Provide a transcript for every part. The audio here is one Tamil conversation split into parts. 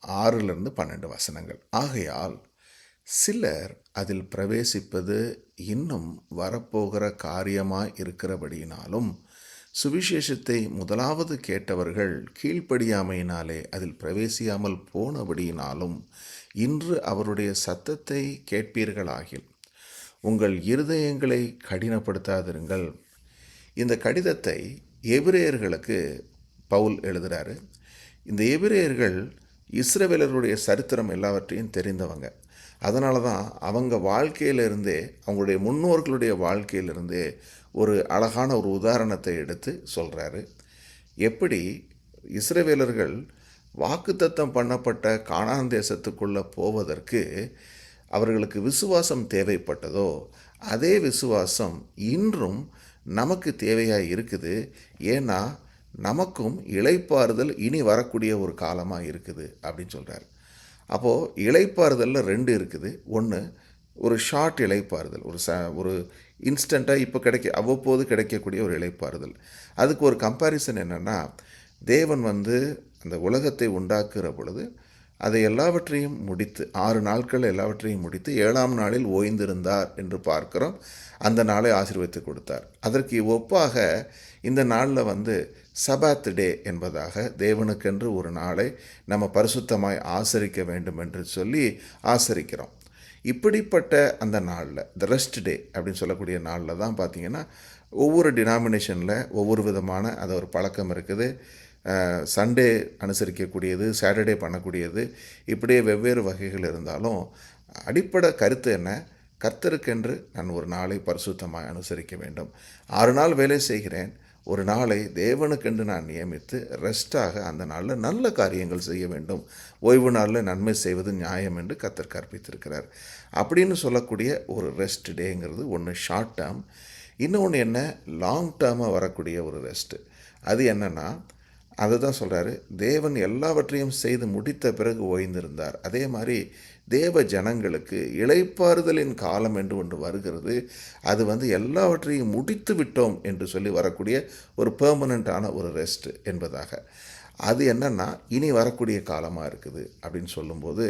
6லிருந்து 12 வசனங்கள். ஆகையால் சிலர் அதில் பிரவேசிப்பது இன்னும் வரப்போகிற காரியமாய் இருக்கிறபடியினாலும், சுவிசேஷத்தை முதலாவது கேட்டவர்கள் கீழ்ப்படியாமையினாலே அதில் பிரவேசியாமல் போனபடியினாலும், இன்று அவருடைய சத்தத்தை கேட்பீர்களாகில் உங்கள் இருதயங்களை கடினப்படுத்தாதிருங்கள். இந்த கடிதத்தை எபிரேயர்களுக்கு பவுல் எழுதுகிறாரு. இந்த எபிரேயர்கள் இஸ்ரவேலருடைய சரித்திரம் எல்லாவற்றையும் தெரிந்தவங்க. அதனால தான் அவங்க வாழ்க்கையிலிருந்தே, அவங்களுடைய முன்னோர்களுடைய வாழ்க்கையிலிருந்தே ஒரு அழகான ஒரு உதாரணத்தை எடுத்து சொல்கிறாரு. எப்படி இஸ்ரவேலர்கள் வாக்குத்தத்தம் பண்ணப்பட்ட கானான் தேசத்துக்குள்ளே போவதற்கு அவர்களுக்கு விசுவாசம் தேவைப்பட்டதோ, அதே விசுவாசம் இன்றும் நமக்கு தேவையாக இருக்குது. ஏன்னா நமக்கும் இளைப்பாறுதல் இனி வரக்கூடிய ஒரு காலமாக இருக்குது அப்படின்னு சொல்கிறார். அப்போது இளைப்பாறுதலில் 2 இருக்குது. ஒன்று ஒரு ஷார்ட் இளைப்பாறுதல், ஒரு இன்ஸ்டண்ட்டாக இப்போ அவ்வப்போது கிடைக்கக்கூடிய ஒரு இளைப்பாறுதல். அதுக்கு ஒரு கம்பேரிசன் என்னென்னா, தேவன் அந்த உலகத்தை உண்டாக்குகிற பொழுது அதை எல்லாவற்றையும் முடித்து 6 நாட்கள் எல்லாவற்றையும் முடித்து 7ஆம் நாளில் ஓய்ந்திருந்தார் என்று பார்க்கிறோம். அந்த நாளை ஆசீர்வதித்து கொடுத்தார். அதற்கு ஒப்பாக இந்த நாளில் சபாத் டே என்பதாக தேவனுக்கென்று ஒரு நாளை நம்ம பரிசுத்தமாய் ஆசரிக்க வேண்டும் என்று சொல்லி ஆசரிக்கிறோம். இப்படிப்பட்ட அந்த நாளில் த ரெஸ்ட் டே அப்படின்னு சொல்லக்கூடிய நாளில் தான் பார்த்திங்கன்னா, ஒவ்வொரு டினாமினேஷனில் ஒவ்வொரு விதமான அது ஒரு பழக்கம் இருக்குது. சண்டே அனுசரிக்கக்கூடியது, சாட்டர்டே பண்ணக்கூடியது, இப்படியே வெவ்வேறு வகைகள் இருந்தாலும் அடிப்படை கருத்து என்ன? கர்த்தருக்கென்று நான் ஒரு நாளை பரிசுத்தமாக அனுசரிக்க வேண்டும். 6 நாள் வேலை செய்கிறேன், ஒரு நாளை தேவனுக்கென்று நான் நியமித்து ரெஸ்ட்டாக அந்த நாளில் நல்ல காரியங்கள் செய்ய வேண்டும். ஓய்வு நாளில் நன்மை செய்வது நியாயம் என்று கர்த்தர் கற்பித்திருக்கிறார். அப்படின்னு சொல்லக்கூடிய ஒரு ரெஸ்ட் டேங்கிறது ஒன்று ஷார்ட் டேர்ம். இன்னொன்று என்ன, லாங் டேர்மாக வரக்கூடிய ஒரு ரெஸ்ட்டு. அது என்னென்னா, அதை தான் சொல்கிறாரு, தேவன் எல்லாவற்றையும் செய்து முடித்த பிறகு ஓய்ந்திருந்தார். அதே மாதிரி தேவ ஜனங்களுக்கு இளைப்பாறுதலின் காலம் என்று ஒன்று வருகிறது. அது எல்லாவற்றையும் முடித்து விட்டோம் என்று சொல்லி வரக்கூடிய ஒரு பெர்மனண்ட்டான ஒரு ரெஸ்ட் என்பதாக. அது என்னென்னா, இனி வரக்கூடிய காலமாக இருக்குது அப்படின்னு சொல்லும்போது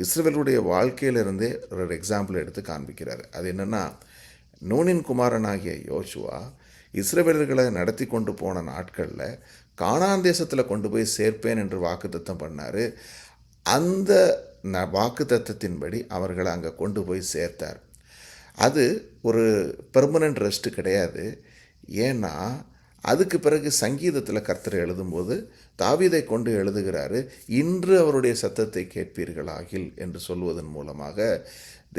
இஸ்ரவேலுடைய வாழ்க்கையிலிருந்தே ஒரு எக்ஸாம்பிள் எடுத்து காண்பிக்கிறார். அது என்னென்னா, நூனின் குமாரனாகிய யோசுவா இஸ்ரவேலர்களை நடத்தி கொண்டு போன நாட்களில் கானான் தேசத்தில் கொண்டு போய் சேர்ப்பேன் என்று வாக்குத்தத்தம் பண்ணார். அந்த வாக்குத்தத்தத்தின்படி அவர்களை அங்கே கொண்டு போய் சேர்த்தார். அது ஒரு பெர்மனண்ட் ரெஸ்ட்டு கிடையாது. ஏன்னா அதுக்கு பிறகு சங்கீதத்தில் கர்த்தர் எழுதும்போது தாவீதை கொண்டு எழுதுகிறாரு, இன்று அவருடைய சத்தத்தை கேட்பீர்களாகில் என்று சொல்வதன் மூலமாக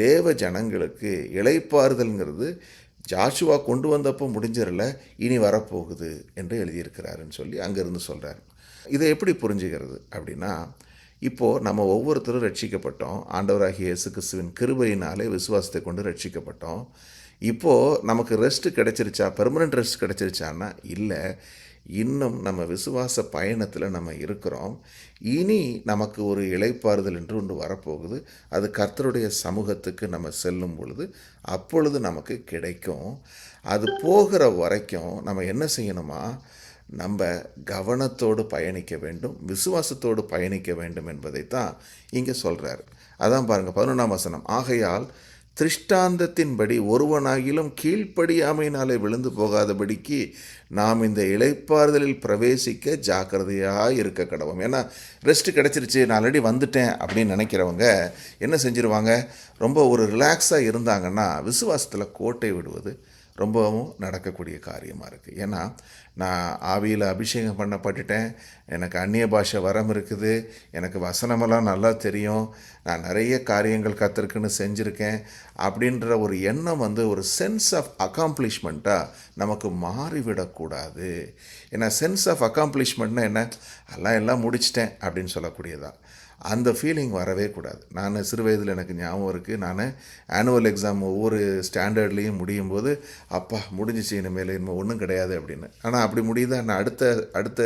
தேவ ஜனங்களுக்கு இளைப்பாறுதல்ங்கிறது ஜாஷுவா கொண்டு வந்தப்போ முடிஞ்சிடல, இனி வரப்போகுது என்று எழுதியிருக்கிறாருன்னு சொல்லி அங்கேருந்து சொல்கிறார். இதை எப்படி புரிஞ்சுக்கிறது அப்படின்னா, இப்போது நம்ம ஒவ்வொருத்தரும் ரட்சிக்கப்பட்டோம். ஆண்டவராகிய இயேசு கிறிஸ்துவின் கிருபையினாலே விசுவாசத்தை கொண்டு ரட்சிக்கப்பட்டோம். இப்போது நமக்கு ரெஸ்ட்டு கிடச்சிருச்சா, பெர்மனெண்ட் ரெஸ்ட் கிடச்சிருச்சான்னா இல்லை. இன்னும் நம்ம விசுவாச பயணத்தில் நம்ம இருக்கிறோம். இனி நமக்கு ஒரு இளைப்பாறுதல் என்று ஒன்று வரப்போகுது. அது கர்த்தருடைய சமூகத்துக்கு நம்ம செல்லும் பொழுது அப்பொழுது நமக்கு கிடைக்கும். அது போகிற வரைக்கும் நம்ம என்ன செய்யணுமா, நம்ம கவனத்தோடு பயணிக்க வேண்டும், விசுவாசத்தோடு பயணிக்க வேண்டும் என்பதைத்தான் இங்கே சொல்கிறார். அதான் பாருங்கள் 11ஆம் வசனம், ஆகையால் திருஷ்டாந்தத்தின்படி ஒருவனாகிலும் கீழ்ப்படியாமையினாலே விழுந்து போகாதபடிக்கு நாம் இந்த இளைப்பாறுதலில் பிரவேசிக்க ஜாக்கிரதையாக இருக்க கடவோம். ஏன்னா ரெஸ்ட்டு கிடச்சிருச்சு, நான் ஆல்ரெடி வந்துட்டேன் அப்படின்னு நினைக்கிறவங்க என்ன செஞ்சிருவாங்க, ரொம்ப ஒரு ரிலாக்ஸாக இருந்தாங்கன்னா விசுவாசத்தில் கோட்டை விடுவது ரொம்பவும் நடக்கக்கூடிய காரியமாக இருக்குது. ஏன்னா நான் ஆவியில் அபிஷேகம் பண்ணப்பட்டுட்டேன், எனக்கு அந்நிய பாஷை வரம் இருக்குது, எனக்கு வசனமெல்லாம் நல்லா தெரியும், நான் நிறைய காரியங்கள் கற்றுருக்குன்னு செஞ்சுருக்கேன் அப்படின்ற ஒரு எண்ணம் ஒரு சென்ஸ் ஆஃப் அக்காம்ப்ளிஷ்மெண்ட்டாக நமக்கு மாறிவிடக்கூடாது. ஏன்னா சென்ஸ் ஆஃப் அக்காம்ப்ளிஷ்மெண்ட்னா என்ன, எல்லாம் முடிச்சிட்டேன் அப்படின்னு சொல்லக்கூடியதான். அந்த ஃபீலிங் வரவே கூடாது. நான் சிறு வயதில் எனக்கு ஞாபகம் இருக்குது, நான் ஆனுவல் எக்ஸாம் ஒவ்வொரு ஸ்டாண்டர்ட்லேயும் முடியும் போது அப்பா முடிஞ்சிச்சு, இனிமேல் ஒன்றும் கிடையாது அப்படின்னு. ஆனால் அப்படி முடியுதா, நான் அடுத்த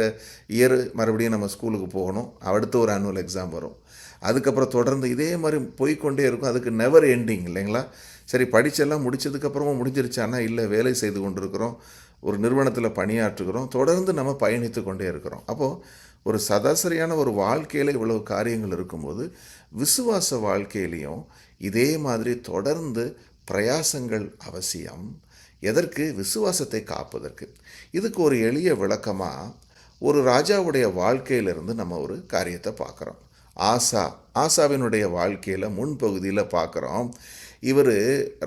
இயர் மறுபடியும் நம்ம ஸ்கூலுக்கு போகணும், அடுத்த ஒரு ஆனுவல் எக்ஸாம் வரும், அதுக்கப்புறம் தொடர்ந்து இதே மாதிரி போய்கொண்டே இருக்கும். அதுக்கு நெவர் எண்டிங் இல்லைங்களா. சரி படித்தெல்லாம் முடித்ததுக்கப்புறமா முடிஞ்சிருச்சானா இல்லை, வேலை செய்து கொண்டு இருக்கிறோம், ஒரு நிறுவனத்தில் பணியாற்றுகிறோம், தொடர்ந்து நம்ம பயணித்து கொண்டே இருக்கிறோம். அப்போது ஒரு சராசரியான ஒரு வாழ்க்கையில் இவ்வளவு காரியங்கள் இருக்கும்போது விசுவாச வாழ்க்கையிலையும் இதே மாதிரி தொடர்ந்து பிரயாசங்கள் அவசியம். எதற்கு? விசுவாசத்தை காப்பதற்கு. இதுக்கு ஒரு எளிய விளக்கமாக ஒரு ராஜாவுடைய வாழ்க்கையிலிருந்து நம்ம ஒரு காரியத்தை பார்க்குறோம். ஆசாவினுடைய வாழ்க்கையில் முன்பகுதியில் பார்க்குறோம். இவர்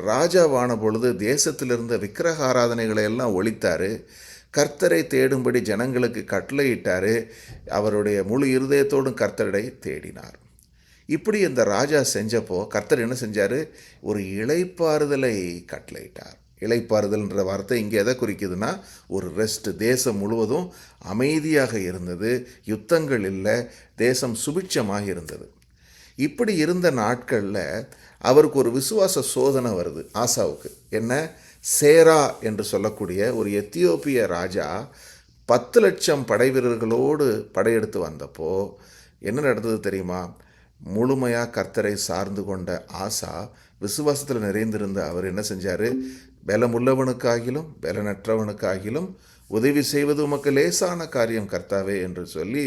ராஜாவான பொழுது தேசத்தில் இருந்த விக்கிரக ஆராதனைகளை எல்லாம் ஒழித்தார். கர்த்தரை தேடும்படி ஜனங்களுக்கு கட்டளையிட்டார். அவருடைய முழு இருதயத்தோடும் கர்த்தரை தேடினார். இப்படி இந்த ராஜா செஞ்சப்போ கர்த்தர் என்ன செஞ்சார்? ஒரு இளைப்பாறுதலை கட்டளையிட்டார். இளைப்பாறுதல்ன்ற வார்த்தை இங்கே எதை குறிக்குதுன்னா, ஒரு ரெஸ்ட். தேசம் முழுவதும் அமைதியாக இருந்தது, யுத்தங்கள் இல்லை, தேசம் சுபிட்சமாக இருந்தது. இப்படி இருந்த நாட்களில் அவருக்கு ஒரு விசுவாச சோதனை வருது ஆசாவுக்கு. என்ன? சேரா என்று சொல்லக்கூடிய ஒரு எத்தியோப்பிய ராஜா 10 லட்சம் படை வீரர்களோடு படையெடுத்து வந்தப்போ என்ன நடந்தது தெரியுமா? முழுமையாக கர்த்தரை சார்ந்து கொண்ட ஆசா, விசுவாசத்தில் நிறைந்திருந்த அவர் என்ன செஞ்சார்? பலமுள்ளவனுக்காகிலும் பலனற்றவனுக்காகிலும் உதவி செய்வது உமக்கு லேசான காரியம் கர்த்தாவே என்று சொல்லி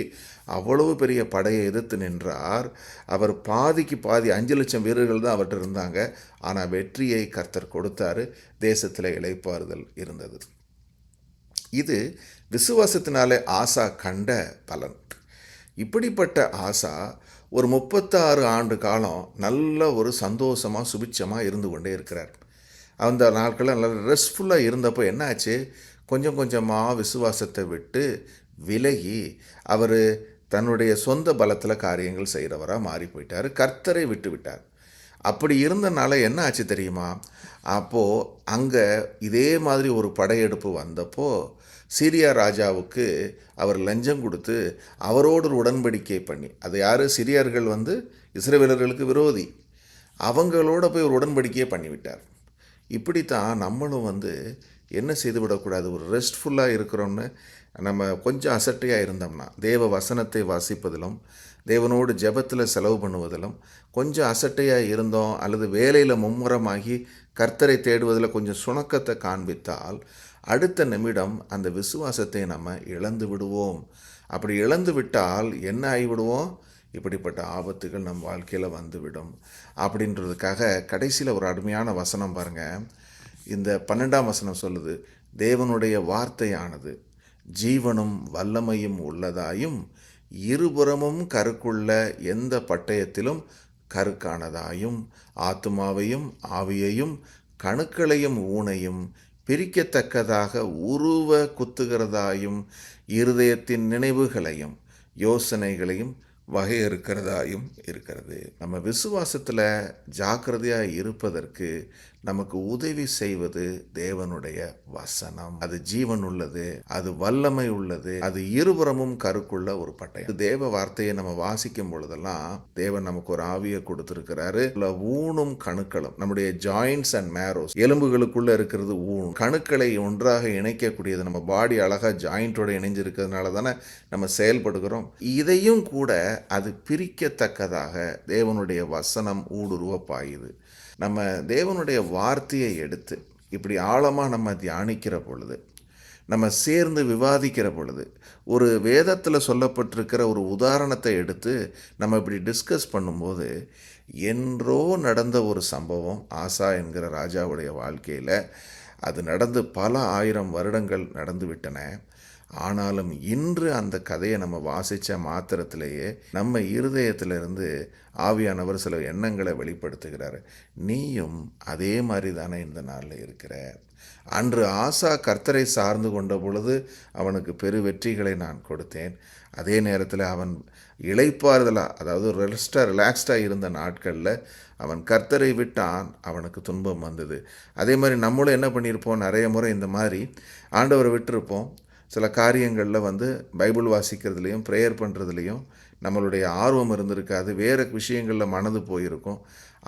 அவ்வளவு பெரிய படையை எதிர்த்து நின்றார். அவர் பாதிக்கு பாதி 5 லட்சம் வீரர்கள் தான் அவர்கிட்ட இருந்தாங்க. ஆனால் வெற்றியை கர்த்தர் கொடுத்தார். தேசத்தில் இளைப்பாறுதல் இருந்தது. இது விசுவாசத்தினாலே ஆசா கண்ட பலன். இப்படிப்பட்ட ஆசா ஒரு 36 ஆண்டு காலம் நல்ல ஒரு சந்தோஷமாக சுபிட்சமாக இருந்து கொண்டே இருக்கிறார். அந்த நாட்களில் நல்ல ரெஸ்ட்ஃபுல்லாக இருந்தப்போ என்ன ஆச்சு? கொஞ்சம் கொஞ்சமாக விசுவாசத்தை விட்டு விலகி அவர் தன்னுடைய சொந்த பலத்தில் காரியங்கள் செய்கிறவராக மாறி போயிட்டார். கர்த்தரை விட்டு விட்டார். அப்படி இருந்தனால என்ன ஆச்சு தெரியுமா? அப்போது அங்கே இதே மாதிரி ஒரு படையெடுப்பு வந்தப்போ சீரியா ராஜாவுக்கு அவர் லஞ்சம் கொடுத்து அவரோடு ஒரு உடன்படிக்கை பண்ணி, அது யார்? சிரியார்கள் இஸ்ரவேலர்களுக்கு விரோதி. அவங்களோட போய் ஒரு உடன்படிக்கையை பண்ணிவிட்டார். இப்படித்தான் நம்மளும் என்ன செய்து விடக்கூடாது? ஒரு ரெஸ்ட்ஃபுல்லாக இருக்கிறோம்னு நம்ம கொஞ்சம் அசட்டையாக இருந்தோம்னா, தேவ வசனத்தை வாசிப்பதிலும் தேவனோடு ஜெபத்தில் செலவு பண்ணுவதிலும் கொஞ்சம் அசட்டையாக இருந்தோம், அல்லது வேலையில் மும்முரமாகி கர்த்தரை தேடுவதில் கொஞ்சம் சுணக்கத்தை காண்பித்தால் அடுத்த நிமிடம் அந்த விசுவாசத்தை நம்ம இழந்து விடுவோம். அப்படி இழந்து விட்டால் என்ன ஆகிவிடுவோம்? இப்படிப்பட்ட ஆபத்துகள் நம் வாழ்க்கையில் வந்துவிடும். அப்படின்றதுக்காக கடைசியில் ஒரு அருமையான வசனம் பாருங்கள். இந்த 12ஆம் வசனம் சொல்லுது, தேவனுடைய வார்த்தையானது ஜீவனும் வல்லமையும் உள்ளதாயும் இருபுறமும் கருக்குள்ள எந்த பட்டயத்திலும் கருக்கானதாயும் ஆத்துமாவையும் ஆவியையும் கணுக்களையும் ஊனையும் பிரிக்கத்தக்கதாக உருவ குத்துகிறதாயும் இருதயத்தின் நினைவுகளையும் யோசனைகளையும் வகையறுக்கிறதாயும் இருக்கிறது. நம்ம விசுவாசத்தில் ஜாக்கிரதையாக இருப்பதற்கு நமக்கு உதவி செய்வது தேவனுடைய வசனம். அது ஜீவன் உள்ளது, அது வல்லமை உள்ளது, அது இருபுறமும் கருக்குள்ள ஒரு பட்டயம். தேவ வார்த்தையை நம்ம வாசிக்கும் பொழுதெல்லாம் தேவன் நமக்கு ஒரு ஆவியை கொடுத்திருக்கிறாரு. ஊனும் கணுக்களும், நம்முடைய ஜாயிண்ட்ஸ் அண்ட் மேரோஸ், எலும்புகளுக்குள்ள இருக்கிறது ஊன். கணுக்களை ஒன்றாக இணைக்கக்கூடியது. நம்ம பாடி அழகா ஜாயிண்டோட இணைஞ்சிருக்கிறதுனால தானே நம்ம செயல்படுகிறோம். இதையும் கூட அது பிரிக்கத்தக்கதாக தேவனுடைய வசனம் ஊடுருவ பாயுது. நம்ம தேவனுடைய வார்த்தையை எடுத்து இப்படி ஆழமாக நம்ம தியானிக்கிற பொழுது, நம்ம சேர்ந்து விவாதிக்கிற பொழுது, ஒரு வேதத்தில் சொல்லப்பட்டிருக்கிற ஒரு உதாரணத்தை எடுத்து நம்ம இப்படி டிஸ்கஸ் பண்ணும்போது, என்றோ நடந்த ஒரு சம்பவம் ஆசா என்கிற ராஜாவுடைய வாழ்க்கையில். அது நடந்து பல 1000 வருடங்கள் நடந்து விட்டன. ஆனாலும் இன்று அந்த கதையை நம்ம வாசித்த மாத்திரத்திலேயே நம்ம இருதயத்திலிருந்து ஆவியானவர் சில எண்ணங்களை வெளிப்படுத்துகிறார். நீயும் அதே மாதிரி தானே இந்த நாளில் இருக்கிற. அன்று ஆசா கர்த்தரை சார்ந்து கொண்ட பொழுது அவனுக்கு பெரு வெற்றிகளை நான் கொடுத்தேன். அதே நேரத்தில் அவன் இளைப்பாறுதலாக, அதாவது ரிலாக்ஸ்டாக இருந்த நாட்களில் அவன் கர்த்தரை விட்டான், அவனுக்கு துன்பம் வந்தது. அதே மாதிரி நம்மளும் என்ன பண்ணியிருப்போம்? நிறைய முறை இந்த மாதிரி ஆண்டவரை விட்டுருப்போம். சில காரியங்களில் பைபிள் வாசிக்கிறதுலையும் ப்ரேயர் பண்ணுறதுலையும் நம்மளுடைய ஆர்வம் இருந்திருக்காது. வேறு விஷயங்களில் மனது போயிருக்கும்.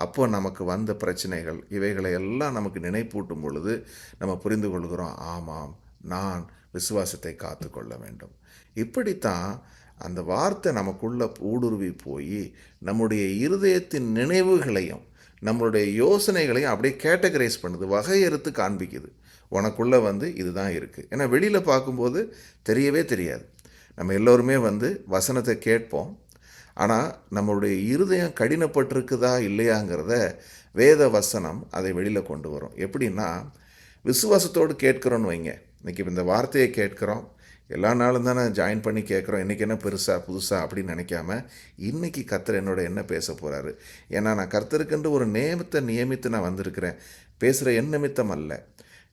அப்போ நமக்கு வந்த பிரச்சனைகள் இவைகளை எல்லாம் நமக்கு நினைப்பூட்டும் பொழுது நம்ம புரிந்து கொள்கிறோம், ஆமாம், நான் விசுவாசத்தை காத்து கொள்ள வேண்டும். இப்படித்தான் அந்த வார்த்தை நமக்குள்ளே ஊடுருவி போய் நம்முடைய இருதயத்தின் நினைவுகளையும் நம்மளுடைய யோசனைகளையும் அப்படியே கேட்டகரைஸ் பண்ணுது, வகையறுத்து காண்பிக்குது. உனக்குள்ளே இதுதான் இருக்குது. ஏன்னா வெளியில் பார்க்கும்போது தெரியவே தெரியாது. நம்ம எல்லோருமே வசனத்தை கேட்போம். ஆனால் நம்மளுடைய இருதயம் கடினப்பட்டிருக்குதா இல்லையாங்கிறத வேத வசனம் அதை வெளியில் கொண்டு வரும். எப்படின்னா, விசுவாசத்தோடு கேட்குறோன்னு வைங்க. இன்றைக்கி இந்த வார்த்தையை கேட்குறோம், எல்லா நாளும் தானே ஜாயின் பண்ணி கேட்குறோம், இன்றைக்கி என்ன பெருசாக புதுசாக அப்படின்னு நினைக்காம, இன்றைக்கி கர்த்தர் என்னோட என்ன பேச போகிறாரு. ஏன்னா நான் கர்த்தருக்கென்று ஒரு நேமத்தை நியமித்து நான் வந்திருக்கிறேன். பேசுகிற என் நிமித்தம் அல்ல,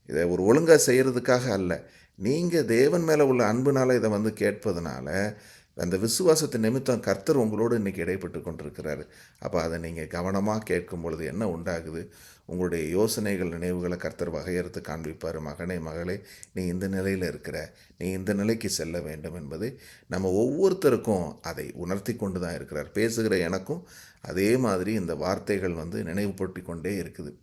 இதை ஒரு ஒழுங்காக செய்கிறதுக்காக அல்ல. நீங்கள் தேவன் மேலே உள்ள அன்புனால இதை கேட்பதுனால அந்த விசுவாசத்தை நிமித்தம் கர்த்தர் உங்களோடு இன்றைக்கி இடைப்பட்டு கொண்டிருக்கிறாரு. அப்போ அதை நீங்கள் கவனமாக கேட்கும் பொழுது என்ன உண்டாகுது, உங்களுடைய யோசனைகள் நினைவுகளை கர்த்தர் வகையறுத்து காண்பிப்பார். மகனே மகளே, நீ இந்த நிலையில் இருக்கிற, நீ இந்த நிலைக்கு செல்ல வேண்டும் என்பதை நம்ம ஒவ்வொருத்தருக்கும் அதை உணர்த்தி கொண்டு தான் இருக்கிறார். பேசுகிற எனக்கும் அதே மாதிரி இந்த வார்த்தைகள் நினைவுபடுத்தி கொண்டே இருக்குது.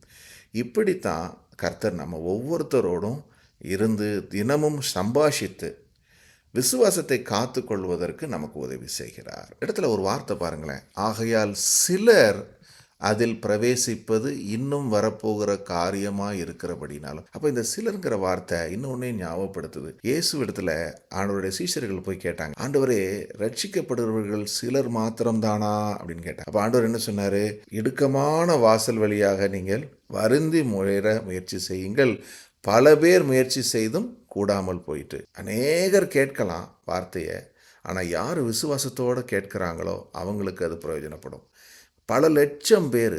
இப்படித்தான் கர்த்தர் நம்ம ஒவ்வொருத்தரோடும் இருந்து தினமும் சம்பாஷித்து விசுவாசத்தை காத்து கொள்வதற்கு நமக்கு உதவி செய்கிறார். இடத்துல ஒரு வார்த்தை பாருங்களேன், ஆகையால் சிலர் அதில் பிரவேசிப்பது இன்னும் வரப்போகிற காரியமாக இருக்கிறபடினாலும். அப்போ இந்த சிலருங்கிற வார்த்தை இன்னொன்னே ஞாபகப்படுத்துது. இயேசு இடத்துல ஆண்டவருடைய சீஷர்கள் போய் கேட்டாங்க, ஆண்டவரே, ரட்சிக்கப்படுகிறவர்கள் சிலர் மாத்திரம்தானா அப்படின்னு கேட்டாங்க. அப்போ ஆண்டவர் என்ன சொன்னார், இடுக்கமான வாசல் வழியாக நீங்கள் வருந்தி முயற முயற்சி செய்யுங்கள், பல பேர் முயற்சி செய்தும் கூடாமல் போயிட்டு. அநேகர் கேட்கலாம் வார்த்தையை, ஆனால் யார் விசுவாசத்தோடு கேட்குறாங்களோ அவங்களுக்கு அது பிரயோஜனப்படும். பல லட்சம் பேர்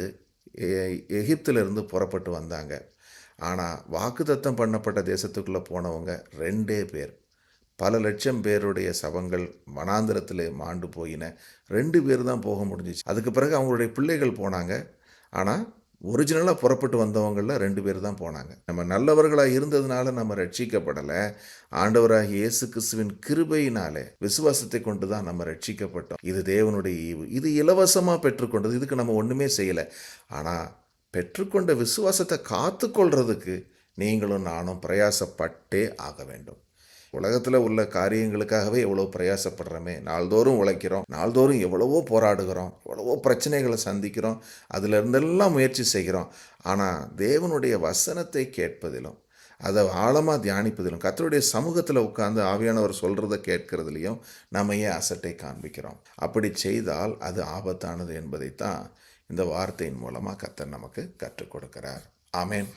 எகிப்திலிருந்து புறப்பட்டு வந்தாங்க, ஆனால் வாக்குத்தத்தம் பண்ணப்பட்ட தேசத்துக்குள்ளே போனவங்க 2 பேர். பல லட்சம் பேருடைய சவங்கள் வனாந்திரத்தில் மாண்டு போயின 2 பேர் தான் போக முடிஞ்சிச்சு. அதுக்கு பிறகு அவங்களுடைய பிள்ளைகள் போனாங்க, ஆனால் ஒரிஜினலாக புறப்பட்டு வந்தவங்களில் 2 பேர் தான் போனாங்க. நம்ம நல்லவர்களாக இருந்ததுனால நம்ம ரட்சிக்கப்படலை, ஆண்டவராகிய இயேசு கிறிஸ்துவின் கிருபையினாலே விசுவாசத்தை கொண்டு தான் நம்ம ரட்சிக்கப்பட்டோம். இது தேவனுடைய ஈவு, இது இலவசமாக பெற்றுக்கொண்டது, இதுக்கு நம்ம ஒன்றுமே செய்யலை. ஆனால் பெற்றுக்கொண்ட விசுவாசத்தை காத்துக்கொள்றதுக்கு நீங்களும் நானும் பிரயாசப்பட்டே ஆக வேண்டும். உலகத்தில் உள்ள காரியங்களுக்காகவே எவ்வளோ பிரயாசப்படுறோமே, நாள்தோறும் உழைக்கிறோம், நாள்தோறும் எவ்வளவோ போராடுகிறோம், எவ்வளவோ பிரச்சனைகளை சந்திக்கிறோம், அதில் இருந்தெல்லாம் முயற்சி செய்கிறோம். ஆனால் தேவனுடைய வசனத்தை கேட்பதிலும் அதை ஆழமாக தியானிப்பதிலும் கர்த்தருடைய சமூகத்தில் உட்கார்ந்து ஆவியானவர் சொல்கிறத கேட்கறதுலையும் நம்ம ஏன் அசட்டை காண்பிக்கிறோம்? அப்படி செய்தால் அது ஆபத்தானது என்பதைத்தான் இந்த வார்த்தையின் மூலமாக கர்த்தர் நமக்கு கற்றுக் கொடுக்கிறார். ஆமென்.